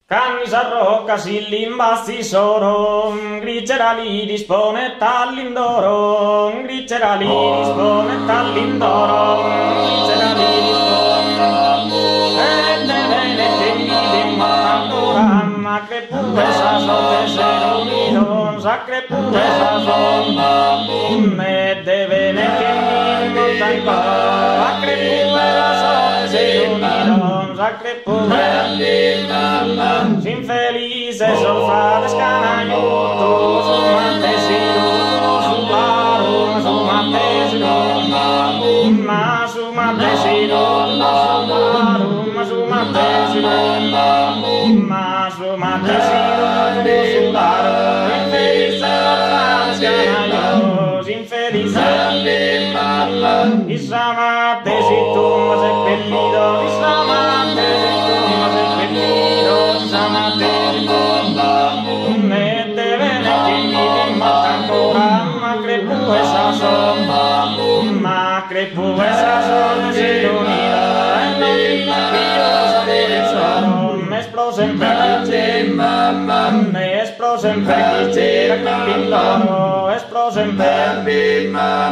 Canni s'arrocca, si l'imbasti soro, grigera li dispone tall'indoro, grigera li dispone tall'indoro, grigera li dispone, e bene che mi dimma ancora, ma che pure sa sotte se unido, sa che pure sa sotte, me deve ne che mi monta ancora, ma che pure sa sotte se unido, sa che pure infelice sono frate scanaiuto, su Mattesino, su Paru, su Mattesino, ma su Mattesino, su Paru, ma su Mattesino, ma su Mattesino, su Paru, infelice sono frate scanaiuto, infelice, Issa Mattesito, ma se bellito, Issa Mattesito, ma se bellito, ne deve ne che mi dimma ancora, ma crepu esa son, ma crepu esa son si unirà e non prima che io sapere sono, ne espro sempre ne espro sempre chi c'era che pindoro, espro sempre chi c'era